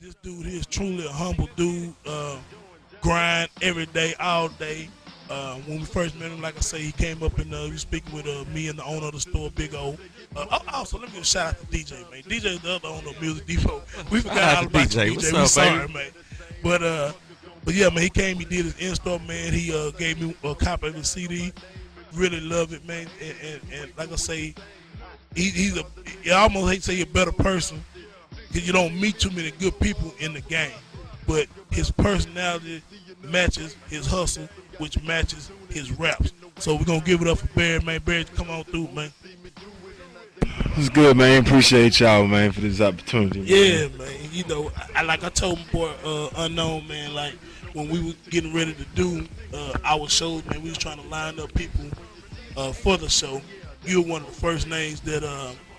This dude here is truly a humble dude. Grind every day, all day. When we first met him, like I say, he came up and he was speaking with me and the owner of the store, Big O. Also, let me give a shout out to DJ, man. DJ is the other owner of Music Depot. We forgot all about DJ. What's We up, sorry, baby? man. But yeah, man, he came, he did his in-store, man. He gave me a copy of his CD. Really love it, man. And like I say, he's I almost hate to say a better person because you don't meet too many good people in the game. But his personality matches his hustle, which matches his raps. So we're gonna give it up for Barrett, man. Barrett, come on through, man. It's good, man. Appreciate y'all, man, for this opportunity. Yeah, man. You know, like I told my boy Unknown, man, like when we were getting ready to do our shows, man, we was trying to line up people for the show. You were one of the first names that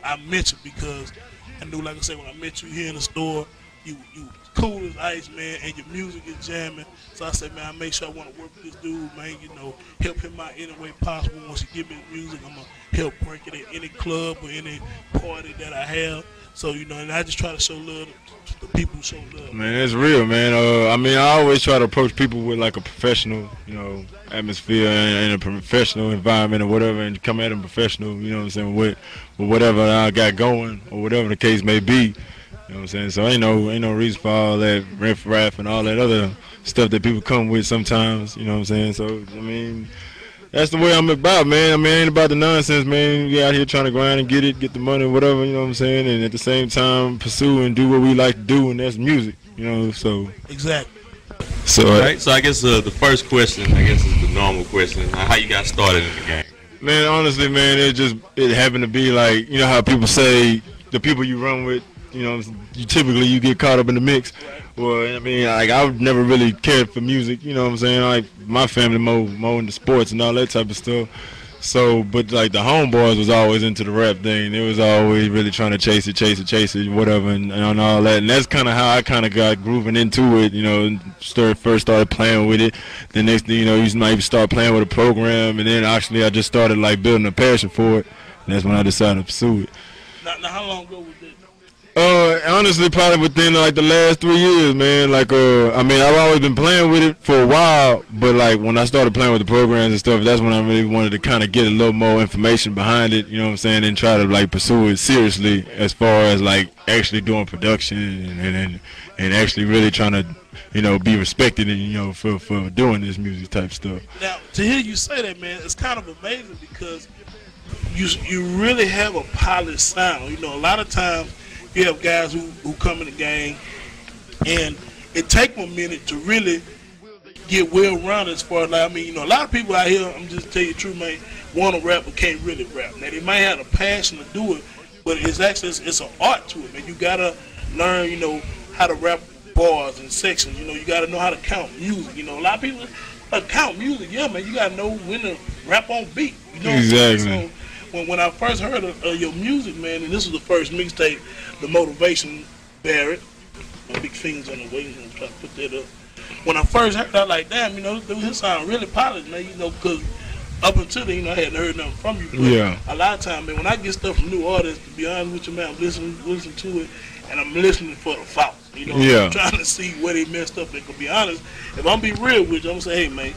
I mentioned because I knew, like I said, when I met you here in the store, you cool as ice, man, and your music is jamming. So I said, man, I make sure I want to work with this dude, man, you know, help him out any way possible. Once he give me the music, I'm going to help break it at any club or any party that I have. So, you know, and I just try to show love to the people who show love. Man, it's real, man. I mean, I always try to approach people with like a professional, you know, atmosphere and a professional environment or whatever, and come at them professional, you know what I'm saying, with whatever I got going or whatever the case may be. You know what I'm saying? So ain't no reason for all that riff-raff and all that other stuff that people come with sometimes, you know what I'm saying? So, I mean, that's the way I'm about, man. I mean, it ain't about the nonsense, man. We out here trying to grind and get the money, whatever, you know what I'm saying? And at the same time, pursue and do what we like to do, and that's music, you know, so. Exactly. So, all right, so I guess the first question, I guess, is the normal question. How you got started in the game? Man, honestly, man, it happened to be like, you know how people say the people you run with, you know, you get caught up in the mix. Well, I mean, like, I've never really cared for music, you know what I'm saying? Like, my family more into sports and all that type of stuff. So, but like the homeboys was always into the rap thing. They was always really trying to chase it, whatever, and all that. And that's kind of how I kind of got grooving into it, you know. First started playing with it. The next thing you know, you might start playing with a program, and then actually I just started like building a passion for it. And that's when I decided to pursue it. Now how long ago was this? Honestly, probably within like the last 3 years, man. Like, I mean, I've always been playing with it for a while, but like when I started playing with the programs and stuff, that's when I really wanted to kind of get a little more information behind it, you know what I'm saying, and try to like pursue it seriously as far as like actually doing production and actually really trying to, you know, be respected and, you know, for doing this music type stuff. Now, to hear you say that, man, it's kind of amazing because you really have a polished sound. You know, a lot of times you have guys who come in the game, and it takes them a minute to really get well-rounded as far as, like, I mean, you know, a lot of people out here, I'm just tell you the truth, man, want to rap but can't really rap. Now, they might have a passion to do it, but it's actually, it's an art to it, man. You got to learn, you know, how to rap bars and sections. You know, you got to know how to count music. You know, a lot of people count music, yeah, man. You got to know when to rap on beat. You know Exactly. So when I first heard of your music, man, and this was the first mixtape, The Motivation, Barrett, my big fingers on the way, I'm trying to put that up. When I first heard it, I was like, damn, you know, this sound really polished, man, you know, because up until then, you know, I hadn't heard nothing from you. But Yeah. a lot of times, man, when I get stuff from new artists, to be honest with you, man, I'm listening to it, and I'm listening for the faults. You know, Yeah. I'm trying to see where they messed up. And to be honest, if I'm be real with you, I'm gonna say, hey, man,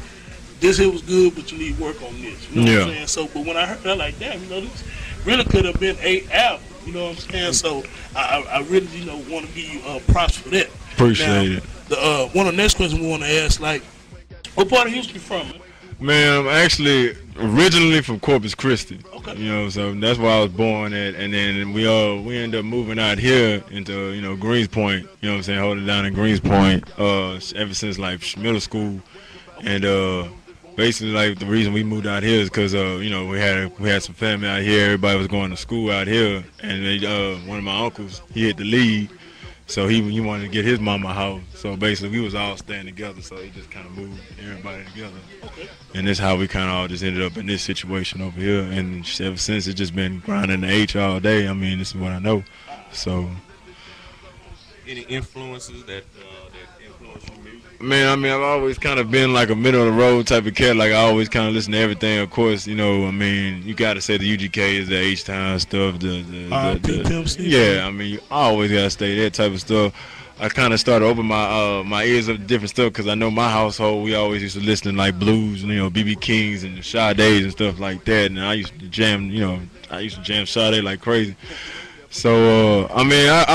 this here was good, but you need work on this. You know what I'm saying? So, but when I heard that, like, damn, you know, this really could have been 8 albums. You know what I'm saying? So, I really, you know, want to give you props for that. Appreciate it. One of the next questions we want to ask, like, what part of Houston you from, man? Man, I'm actually originally from Corpus Christi. Okay. You know, so that's where I was born at, and then we ended up moving out here into, you know, Greenspoint. You know what I'm saying, holding down in Greenspoint ever since like middle school, and basically like the reason we moved out here is because you know, we had some family out here. Everybody was going to school out here, and they, one of my uncles, he had to leave. So he wanted to get his mama a house. So basically we was all staying together. So he just kind of moved everybody together. Okay. And that's how we kind of all just ended up in this situation over here. And ever since, it's just been grinding the H all day. I mean, this is what I know. So. Any influences that influence your music? Man, I mean, I've always kind of been like a middle of the road type of cat. Like, I always kind of listen to everything. Of course, you know, I mean, you got to say the UGK is the H-Town stuff. Pimp C. Yeah, I mean, you always got to say that type of stuff. I kind of started opening my ears up to different stuff because I know my household we always used to listen to like blues, you know, BB Kings and the Sade's and stuff like that. And I used to jam, you know, Sade like crazy. So I mean, I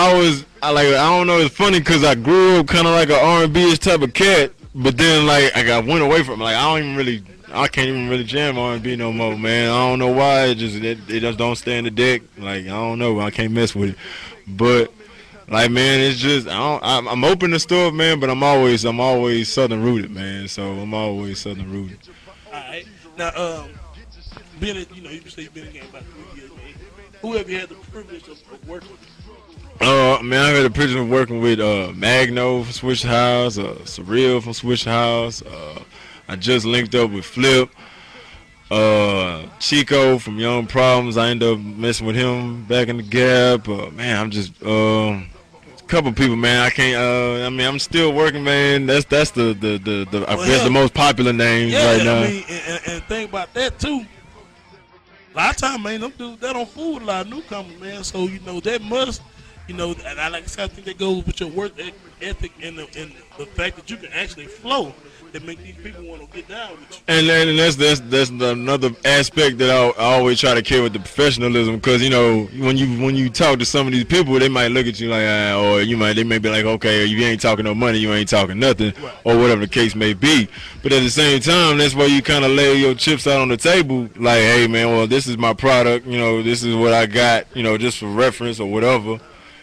don't know. It's funny because I grew up kind of like an R&B-ish type of cat, but then like I went away from it. Like I can't even really jam R&B no more, man. I don't know why. It just don't stand the deck. Like I don't know. I can't mess with it. But like man, it's just I'm open to stuff, man. But I'm always Southern rooted, man. So I'm always Southern rooted. All right. Now, being you know, you say you've been in the game about 3 years, man. Who have you had the privilege of working with? Man, I had the privilege of working with Magno from Switch House, Surreal from Switch House. I just linked up with Flip, Chico from Young Problems. I ended up messing with him back in the Gap. Man, I'm just a couple people, man. I can't. I mean, I'm still working, man. That's the I guess the most popular names right now. I mean, and think about that too. A lot of times, man, them dudes that don't fool with a lot of newcomers, man. So you know that must, you know, and like I said, I think that goes with your work ethic and the fact that you can actually flow. That make these people want to get down with you. And that's another aspect that I always try to carry with the professionalism, because you know when you talk to some of these people, they might look at you like, or they may be like, okay, you ain't talking no money, you ain't talking nothing, right, or whatever the case may be. But at the same time, that's where you kind of lay your chips out on the table, like, hey man, well this is my product, you know, this is what I got, you know, just for reference or whatever.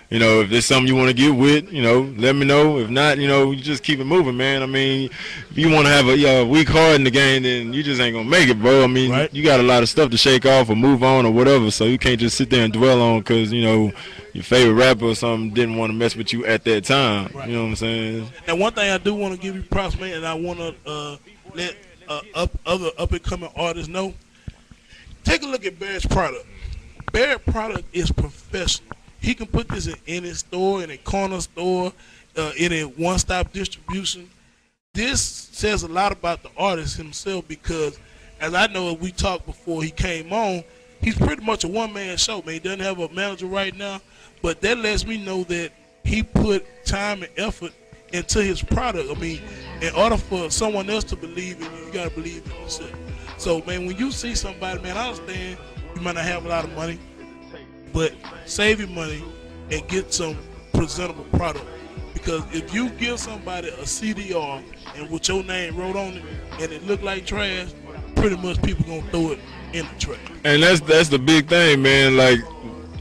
You know, if there's something you want to get with, you know, let me know. If not, you know, you just keep it moving, man. I mean, if you want to have a weak heart in the game, then you just ain't going to make it, bro. I mean, right, you got a lot of stuff to shake off or move on or whatever, so you can't just sit there and dwell on because, you know, your favorite rapper or something didn't want to mess with you at that time. Right. You know what I'm saying? And one thing I do want to give you props, man, and I want to let other up-and-coming artists know, take a look at Barrett's product. Barrett's product is professional. He can put this in any store, in a corner store, in a one-stop distribution. This says a lot about the artist himself because, as I know, we talked before he came on, he's pretty much a one-man show, man. He doesn't have a manager right now, but that lets me know that he put time and effort into his product. I mean, in order for someone else to believe in you, you got to believe in yourself. So, man, when you see somebody, man, I understand you might not have a lot of money, but save your money and get some presentable product. Because if you give somebody a CDR and with your name wrote on it and it look like trash, pretty much people gonna throw it in the trash. And that's the big thing, man. Like,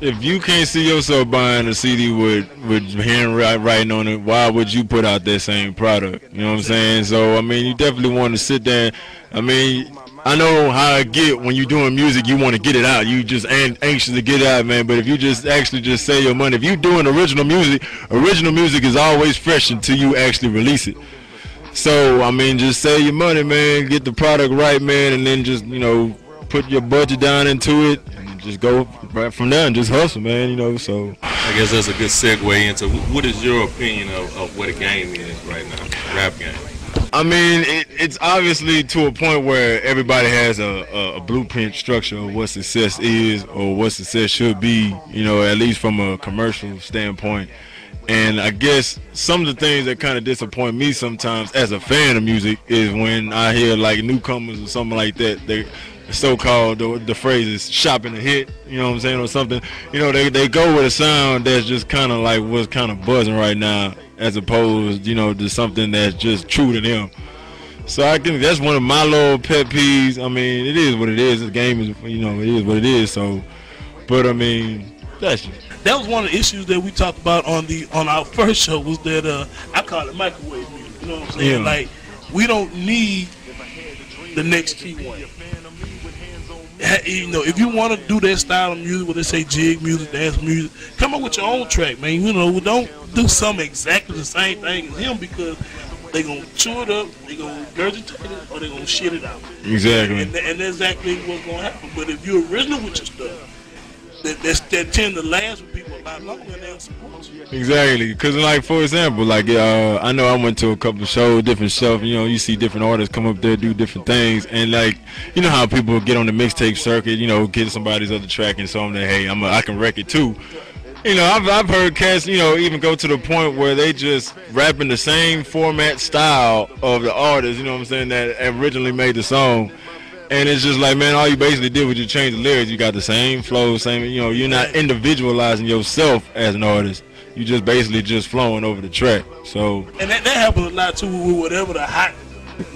if you can't see yourself buying a CD with handwriting on it, why would you put out that same product? You know what I'm saying? So I mean, you definitely want to sit there. I mean, I know how I get when you're doing music, you want to get it out. You just anxious to get it out, man. But if you just actually just save your money, if you're doing original music is always fresh until you actually release it. So, I mean, just save your money, man. Get the product right, man. And then just, you know, put your budget down into it. And just go right from there and just hustle, man, you know. So I guess that's a good segue into what is your opinion of what a game is right now, rap game? I mean, it's obviously to a point where everybody has a blueprint structure of what success is or what success should be, you know, at least from a commercial standpoint. And I guess some of the things that kind of disappoint me sometimes as a fan of music is when I hear like newcomers or something like that, they so-called, the phrase is shopping a hit, you know what I'm saying, or something. You know, they go with a sound that's just kind of like what's kind of buzzing right now, as opposed, you know, to something that's just true to them. So I think that's one of my little pet peeves. I mean, it is what it is. The game is, you know, it is what it is. So, but I mean, that was one of the issues that we talked about on our first show, was that I call it microwave music. You know what I'm saying? Yeah. Like, we don't need the next key one. You know, if you want to do that style of music, where they say jig music, dance music, come up with your own track, man. You know, don't do something exactly the same thing as him, because they gonna chew it up, they gonna regurgitate it, or they gonna shit it out. Exactly. And that's exactly what's gonna happen. But if you're original with your stuff, that tend to last with people a lot longer, and they'll support you. Exactly, because like, for example, like I know I went to a couple of shows, different stuff. You know, you see different artists come up there, do different things, and like, you know how people get on the mixtape circuit, you know, get somebody's other track and show them that, hey, I can wreck it too. You know, I've heard cats, you know, even go to the point where they just rapping the same format style of the artist, you know what I'm saying, that originally made the song. And it's just like, man, all you basically did was you change the lyrics. You got the same flow, same, you know, you're not individualizing yourself as an artist. You just basically just flowing over the track. So, and that happens a lot too with whatever the hot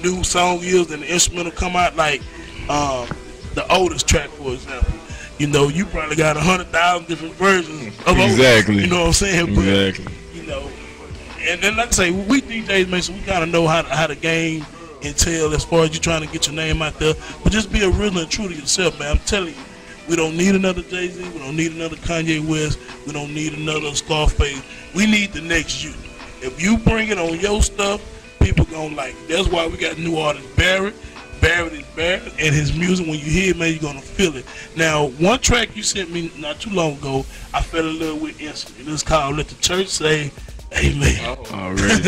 new song is and the instrumental come out, like the oldest track, for example. You know, you probably got 100,000 different versions of exactly. You know what I'm saying? Exactly. But, you know, and then like I say, we DJs, man, so we kind of know how the game entail as far as you trying to get your name out there. But just be a real and true to yourself, man. I'm telling you, we don't need another Jay-Z. We don't need another Kanye West. We don't need another Scarface. We need the next you. If you bring it on your stuff, people gonna like it. That's why we got new artist Barrett. Barrett is Barrett, and his music, when you hear it, man, you're gonna feel it. Now, one track you sent me not too long ago, I fell in love with instantly. It's called "Let the Church Say Amen." Oh, already.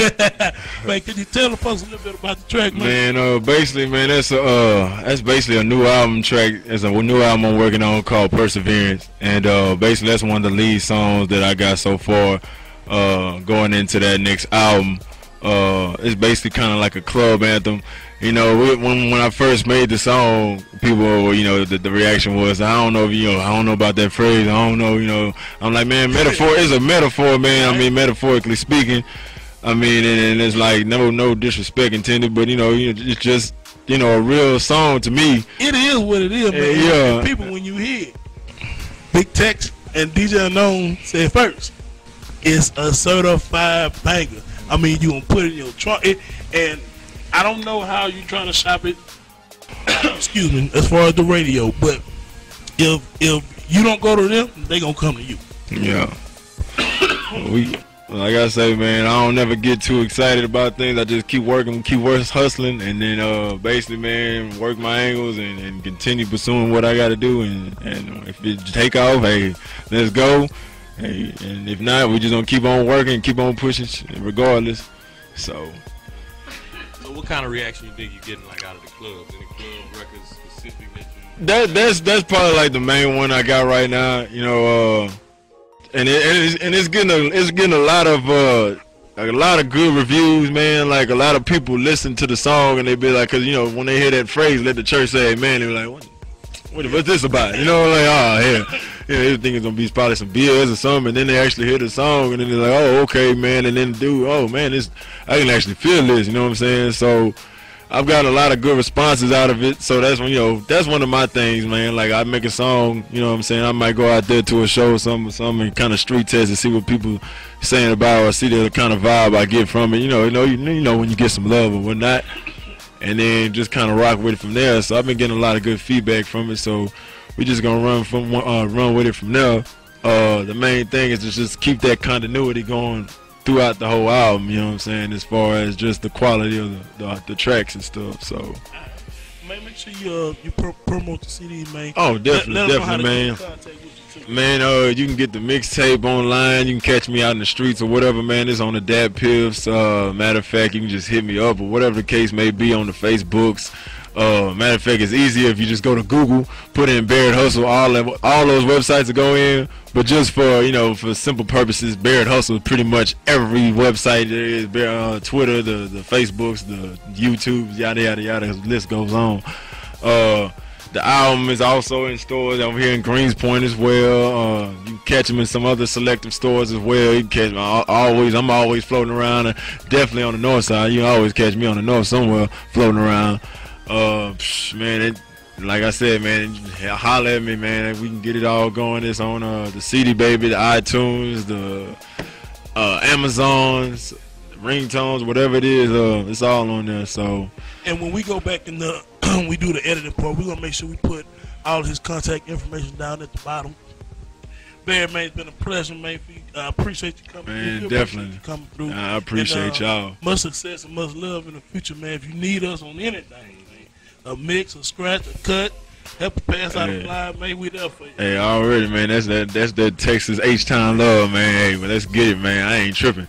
Man, can you tell the folks a little bit about the track, man? Man, basically, man, that's basically a new album track. It's a new album I'm working on called Perseverance, and basically that's one of the lead songs that I got so far going into that next album. It's basically kind of like a club anthem. You know, when I first made the song, people, you know, the reaction was, I don't know if, you know, I don't know about that phrase. I don't know, you know. I'm like, man, metaphor is a metaphor, man. I mean, metaphorically speaking. I mean, and it's like no disrespect intended, but you know, it's just, you know, a real song to me. It is what it is, man. Yeah. And people, when you hear it, Big Tex and DJ Unknown said first, it's a certified banger. I mean, you gonna put it in your trunk, and I don't know how you trying to shop it. Excuse me, as far as the radio, but if you don't go to them, they gonna come to you. Yeah. Like I say, man, I don't never get too excited about things. I just keep working, keep hustling, and then basically, man, work my angles and continue pursuing what I got to do. And if it take off, hey, let's go. Hey, and if not, we just gonna keep on working, keep on pushing, regardless. So what kind of reaction you think you're getting, like, out of the clubs? Any club records specific that you? That's probably like the main one I got right now. You know, and it's getting a lot of good reviews, man. Like, a lot of people listen to the song and they be like, 'cause you know, when they hear that phrase, "Let the church say amen," they be like, what's this about? You know, like, oh, yeah, they think it's gonna be probably some beers or something, and then they actually hear the song, and then they're like, oh, okay, man, and then oh, man, I can actually feel this, you know what I'm saying? So I've got a lot of good responses out of it. So that's when, you know, that's one of my things, man. Like, I make a song, you know what I'm saying? I might go out there to a show or something, and kind of street test and see what people saying about it, or see the kind of vibe I get from it. You know when you get some love or whatnot. And then just kind of rock with it from there. So I've been getting a lot of good feedback from it. So we just gonna run with it from there. The main thing is to just keep that continuity going throughout the whole album. You know what I'm saying? As far as just the quality of the tracks and stuff. So Man, make sure you promote the CD, man. Oh, definitely, man. Man, you can get the mixtape online. You can catch me out in the streets or whatever, man. It's on the Dap Piffs. Matter of fact, you can just hit me up or whatever the case may be on the Facebooks. Matter of fact, it's easier if you just go to Google, put in Barrett Hustle. All those websites to go in. But just for simple purposes, Barrett Hustle is pretty much every website there is. Twitter, the Facebooks, the YouTubes, yada yada yada. The list goes on. The album is also in stores over here in Greenspoint as well. You can catch them in some other selective stores as well. You can catch me I'm always floating around. Definitely on the north side. You can always catch me on the north somewhere floating around. Man, like I said, man, holler at me, man. We can get it all going. It's on the CD Baby, the iTunes, the Amazons, the ringtones, whatever it is. It's all on there. So. And when we go back in the we do the editing part, we're gonna make sure we put all his contact information down at the bottom. Barrett, man, it's been a pleasure, man. I appreciate you coming through. Man, definitely. You coming through. I appreciate y'all. Much success and much love in the future, man. If you need us on anything, man, a mix, a scratch, a cut, help us pass out a fly, man, we there for you. Hey, already, man. That's that Texas H-Town love, man. Hey, but let's get it, man. I ain't tripping.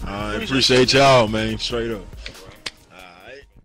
I appreciate y'all, man. Straight up.